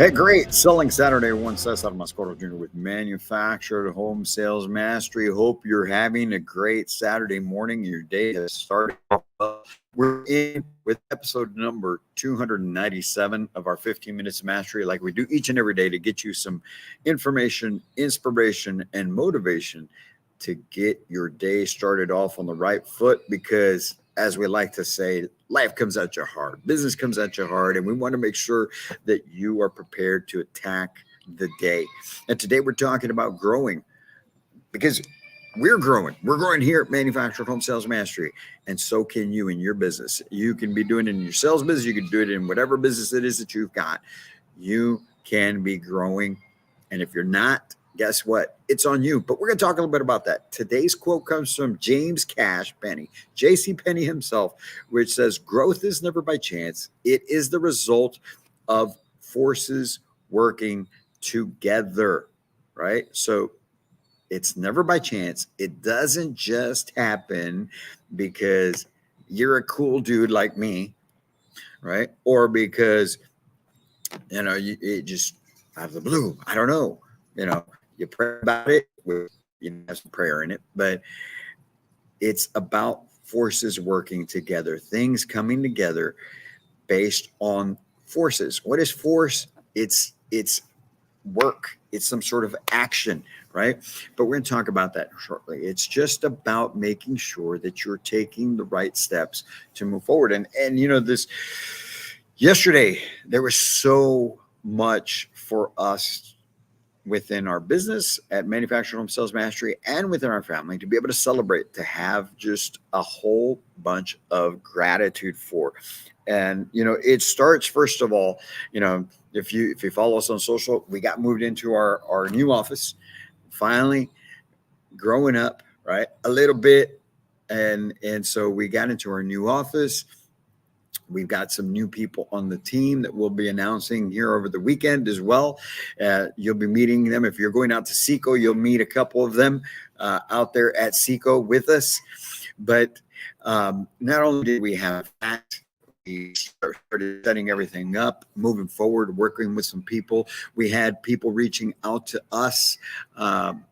Hey, great. Selling Saturday, one says out of Mascoro Jr. with Manufactured Home Sales Mastery. Hope you're having a great Saturday morning. Your day has started off well. We're in with episode number 297 of our 15 Minutes of Mastery, like we do each and every day to get you some information, inspiration, and motivation to get your day started off on the right foot because as we like to say, life comes at you hard, business comes at you hard, and we want to make sure that you are prepared to attack the day. And today we're talking about growing because we're growing. We're growing here at Manufactured Home Sales Mastery, and so can you in your business. You can be doing it in your sales business. You can do it in whatever business it is that you've got. You can be growing, and if you're not, guess what? It's on you. But we're going to talk a little bit about that. Today's quote comes from James Cash Penny, J.C. Penny himself, which says, "Growth is never by chance. It is the result of forces working together." Right? So it's never by chance. It doesn't just happen because you're a cool dude like me, right? Or because, it just out of the blue. I don't know. You pray about it with, have some prayer in it, but it's about forces working together, things coming together based on forces. What is force? It's work. It's some sort of action, right? But we're going to talk about that shortly. It's just about making sure that you're taking the right steps to move forward. And this yesterday there was so much for us within our business at Manufactured Home Sales Mastery and within our family to be able to celebrate, to have just a whole bunch of gratitude for. And it starts first of all, if you follow us on social, we got moved into our new office finally, growing up, right, a little bit, and so we got into our new office. We've got some new people on the team that we'll be announcing here over the weekend as well. You'll be meeting them. If you're going out to Seco, you'll meet a couple of them out there at Seco with us. But not only did we have that, we started setting everything up, moving forward, working with some people. We had people reaching out to us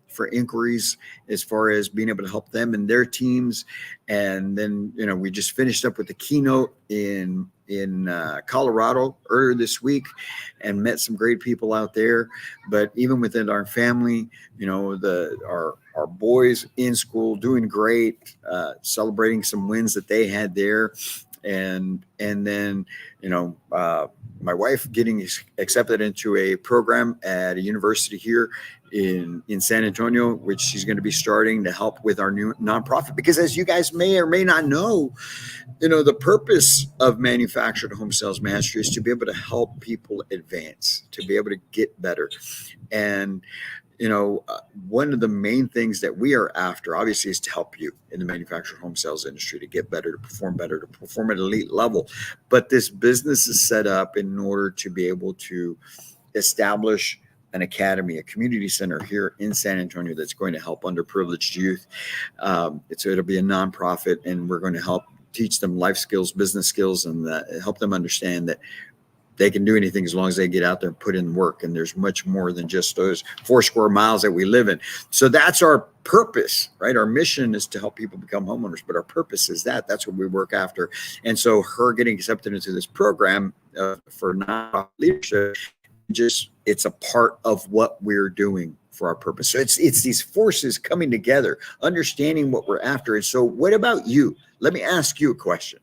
for inquiries as far as being able to help them and their teams. And then, we just finished up with the keynote in Colorado earlier this week and met some great people out there. But even within our family, our boys in school doing great, celebrating some wins that they had there. And then, my wife getting accepted into a program at a university here in San Antonio, which she's going to be starting to help with our new nonprofit. Because as you guys may or may not know, the purpose of Manufactured Home Sales Mastery is to be able to help people advance, to be able to get better. And one of the main things that we are after, obviously, is to help you in the manufactured home sales industry to get better, to perform at an elite level. But this business is set up in order to be able to establish an academy, a community center here in San Antonio that's going to help underprivileged youth. It'll be a nonprofit, and we're going to help teach them life skills, business skills, and help them understand that they can do anything as long as they get out there and put in work. And there's much more than just those 4 square miles that we live in. So that's our purpose, right? Our mission is to help people become homeowners, but our purpose is that's what we work after. And so her getting accepted into this program for nonprofit leadership, it's a part of what we're doing for our purpose. So it's these forces coming together, understanding what we're after. And so what about you? Let me ask you a question.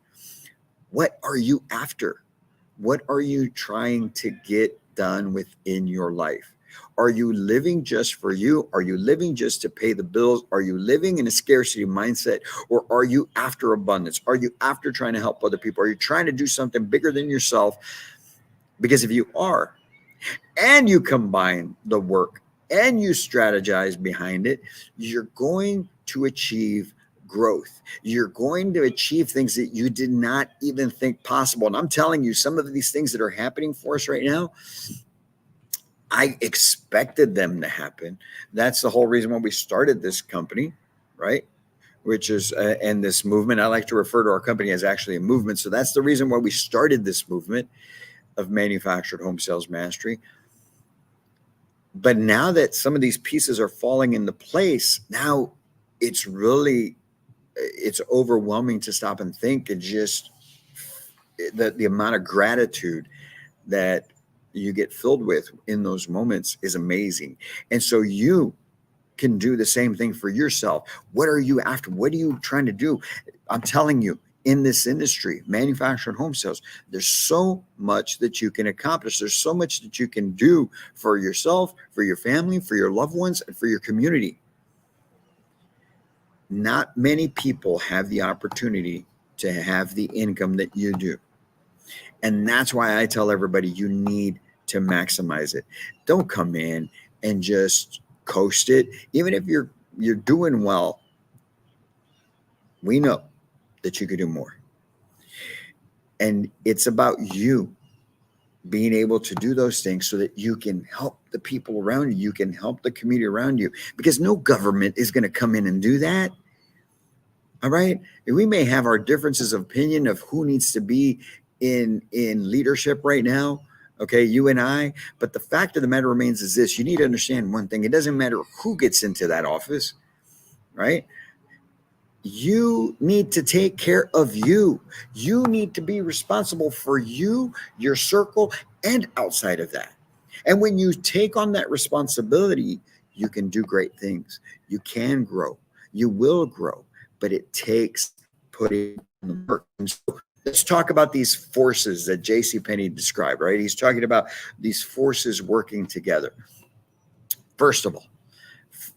What are you after? What are you trying to get done within your life? Are you living just for you? Are you living just to pay the bills? Are you living in a scarcity mindset? Or are you after abundance? Are you after trying to help other people? Are you trying to do something bigger than yourself? Because if you are, and you combine the work and you strategize behind it, you're going to achieve growth. You're going to achieve things that you did not even think possible. And I'm telling you, some of these things that are happening for us right now, I expected them to happen. That's the whole reason why we started this company, right? Which is, and this movement, I like to refer to our company as actually a movement. So that's the reason why we started this movement of Manufactured Home Sales Mastery. But now that some of these pieces are falling into place, now it's really, it's overwhelming to stop and think, and just the amount of gratitude that you get filled with in those moments is amazing. And so you can do the same thing for yourself. What are you after? What are you trying to do? I'm telling you, in this industry, manufactured home sales, there's so much that you can accomplish. There's so much that you can do for yourself, for your family, for your loved ones, and for your community. Not many people have the opportunity to have the income that you do. And that's why I tell everybody you need to maximize it. Don't come in and just coast it. Even if you're doing well, we know that you could do more. And it's about you being able to do those things so that you can help the people around you, you can help the community around you, because no government is going to come in and do that. All right. And we may have our differences of opinion of who needs to be in leadership right now. Okay, you and I. But the fact of the matter remains is this: you need to understand one thing. It doesn't matter who gets into that office, right? You need to take care of you. You need to be responsible for you, your circle, and outside of that. And when you take on that responsibility, you can do great things. You can grow. You will grow, but it takes putting in the work. And so let's talk about these forces that J.C. Penney described, right? He's talking about these forces working together. First of all,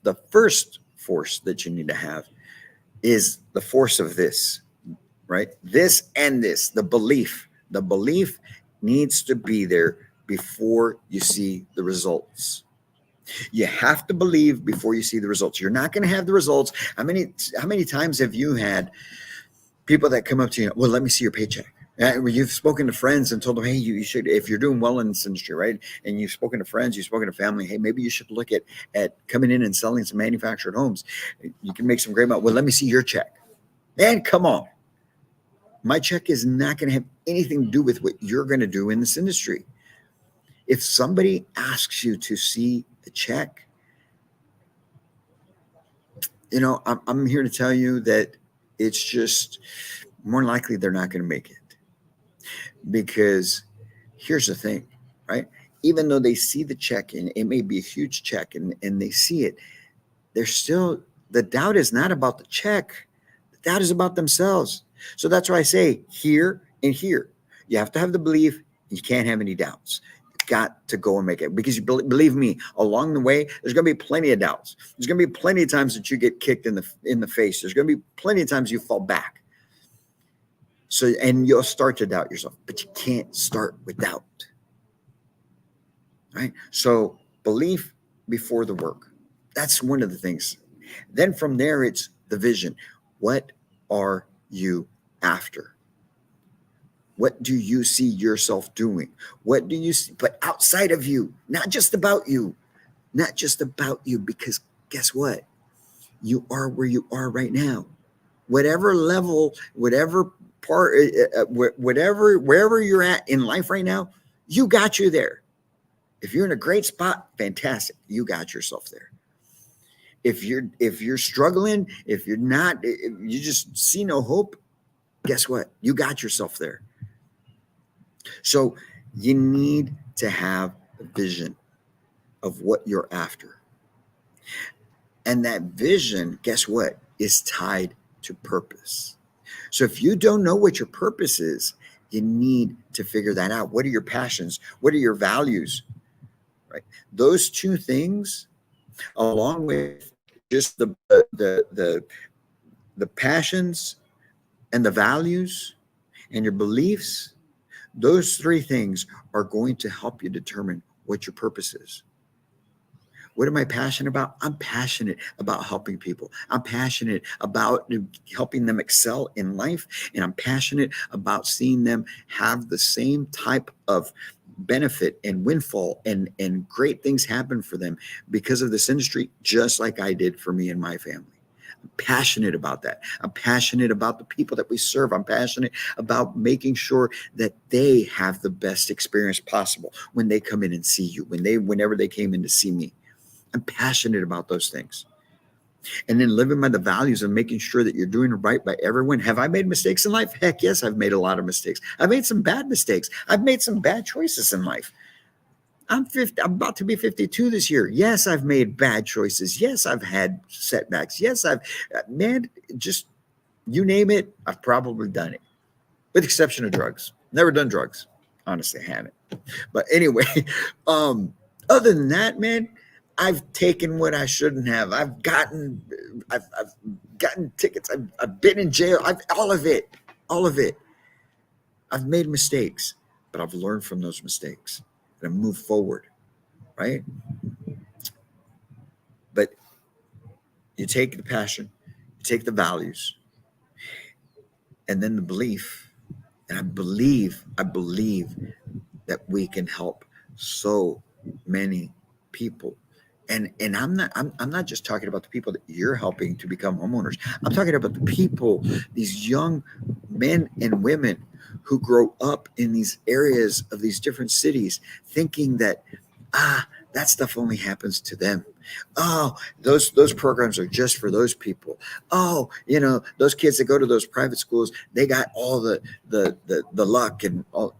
the first force that you need to have is the force of this, right? This and this, the belief. The belief needs to be there before you see the results. You have to believe before you see the results. You're not going to have the results. How many times have you had people that come up to you, well, let me see your paycheck? You've spoken to friends and told them, hey, you should, if you're doing well in this industry, right? And you've spoken to friends, you've spoken to family, hey, maybe you should look at coming in and selling some manufactured homes. You can make some great money. Well, let me see your check. Man, come on. My check is not going to have anything to do with what you're going to do in this industry. If somebody asks you to see the check, you know, I'm here to tell you that it's just more likely they're not going to make it. Because here's the thing, right? Even though they see the check, and it may be a huge check, and they see it, they're still, the doubt is not about the check. The doubt is about themselves. So that's why I say here and here. You have to have the belief. You can't have any doubts. You've got to go and make it, because you believe me, along the way, there's going to be plenty of doubts. There's going to be plenty of times that you get kicked in the face. There's going to be plenty of times you fall back. So, and you'll start to doubt yourself, but you can't start with doubt, right? So belief before the work. That's one of the things. Then from there, it's the vision. What are you after? What do you see yourself doing? What do you see, but outside of you, not just about you, because guess what? You are where you are right now. Whatever level, whatever part, wherever you're at in life right now, you got you there. If you're in a great spot, fantastic. You got yourself there. If you're struggling, if you're not, if you just see no hope, guess what? You got yourself there. So you need to have a vision of what you're after. And that vision, guess what, is tied to purpose. So if you don't know what your purpose is, you need to figure that out. What are your passions? What are your values? Right? Those two things, along with just the passions and the values and your beliefs, those three things are going to help you determine what your purpose is. What am I passionate about? I'm passionate about helping people. I'm passionate about helping them excel in life. And I'm passionate about seeing them have the same type of benefit and windfall and great things happen for them because of this industry, just like I did for me and my family. I'm passionate about that. I'm passionate about the people that we serve. I'm passionate about making sure that they have the best experience possible when they come in and see you, whenever they came in to see me. I'm passionate about those things. And then living by the values of making sure that you're doing right by everyone. Have I made mistakes in life? Heck yes, I've made a lot of mistakes. I've made some bad mistakes. I've made some bad choices in life. I'm about to be 52 this year. Yes, I've made bad choices. Yes, I've had setbacks. Yes, man, just you name it, I've probably done it, with the exception of drugs. Never done drugs. Honestly, I haven't. But anyway, other than that, man, I've taken what I shouldn't have. I've gotten tickets. I've been in jail. All of it. I've made mistakes, but I've learned from those mistakes and I move forward, right? But you take the passion, you take the values, and then the belief. And I believe that we can help so many people. And I'm not just talking about the people that you're helping to become homeowners. I'm talking about the people, these young men and women who grow up in these areas of these different cities thinking that that stuff only happens to them. Oh, those programs are just for those people. Oh, those kids that go to those private schools, they got all the luck and all.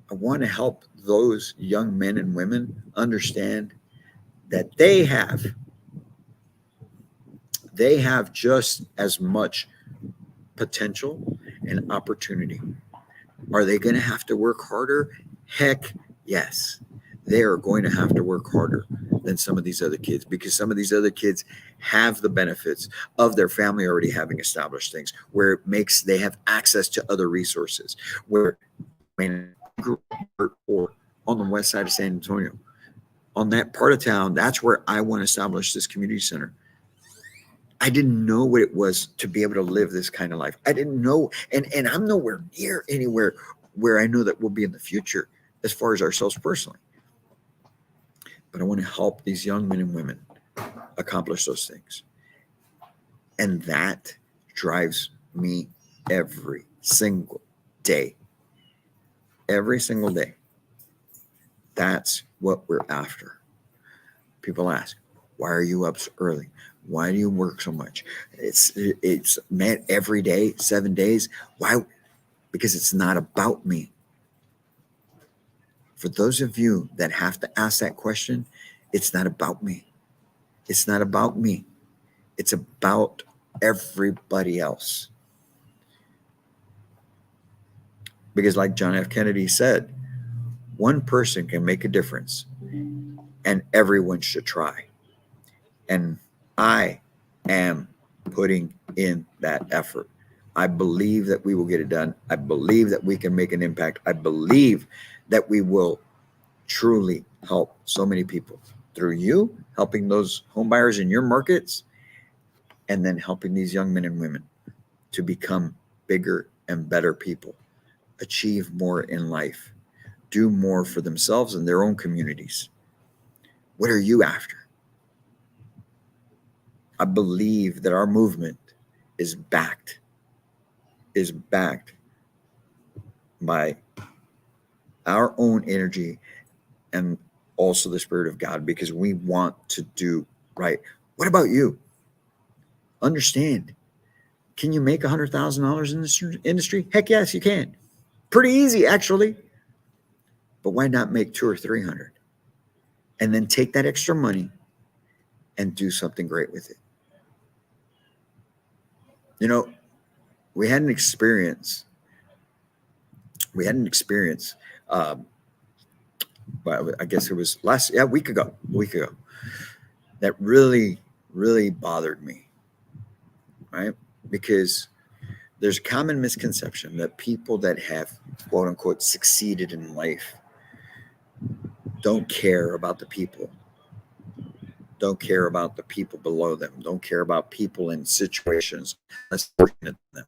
I want to help those young men and women understand that they have just as much potential and opportunity. Are they going to have to work harder? Heck yes. They are going to have to work harder than some of these other kids, because some of these other kids have the benefits of their family already having established things, where they have access to other resources, where or on the west side of San Antonio, on that part of town, that's where I want to establish this community center. I didn't know what it was to be able to live this kind of life. I didn't know, and I'm nowhere near anywhere where I know that we'll be in the future as far as ourselves personally. But I want to help these young men and women accomplish those things. And that drives me every single day. Every single day. That's what we're after. People ask, why are you up so early? Why do you work so much? It's met every day, 7 days. Why? Because it's not about me. For those of you that have to ask that question, it's not about me. It's not about me. It's about everybody else. Because like John F. Kennedy said, one person can make a difference and everyone should try. And I am putting in that effort. I believe that we will get it done. I believe that we can make an impact. I believe that we will truly help so many people through you, helping those home buyers in your markets, and then helping these young men and women to become bigger and better people, achieve more in life, do more for themselves and their own communities. What are you after? I believe that our movement is backed by our own energy and also the Spirit of God, because we want to do right. What about you? Understand. Can you make $100,000 in this industry? Heck yes, you can. Pretty easy, actually. But why not make 200 or 300? And then take that extra money and do something great with it. We had an experience. Well, I guess it was a week ago, that really, really bothered me, right? Because there's a common misconception that people that have, quote unquote, succeeded in life don't care about the people, don't care about the people below them, don't care about people in situations less fortunate than them.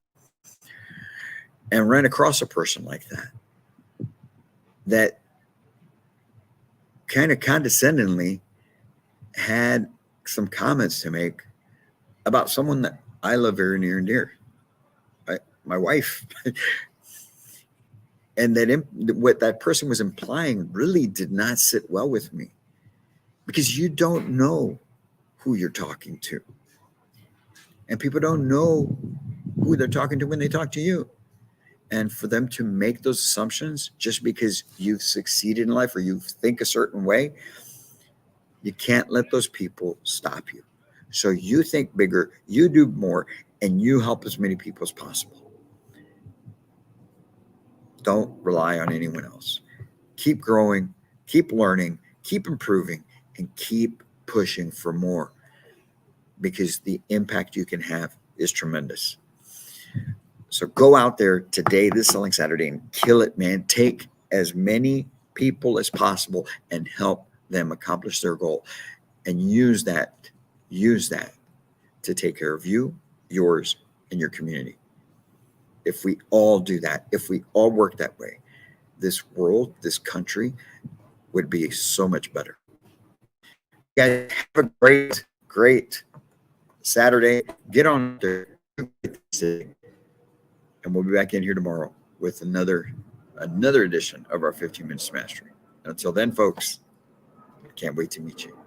And ran across a person like that kind of condescendingly had some comments to make about someone that I love very near and dear, my wife. And what that person was implying really did not sit well with me, because you don't know who you're talking to. And people don't know who they're talking to when they talk to you. And for them to make those assumptions just because you've succeeded in life or you think a certain way, you can't let those people stop you. So you think bigger, you do more, and you help as many people as possible. Don't rely on anyone else. Keep growing, keep learning, keep improving, and keep pushing for more, because the impact you can have is tremendous. So go out there today, this Selling Saturday, and kill it, man. Take as many people as possible and help them accomplish their goal, and use that to take care of you, yours, and your community. If we all do that, if we all work that way, this world, this country would be so much better. Guys, have a great Saturday. Get on there, and we'll be back in here tomorrow with another edition of our 15 Minutes to Mastery. Until then, folks, I can't wait to meet you.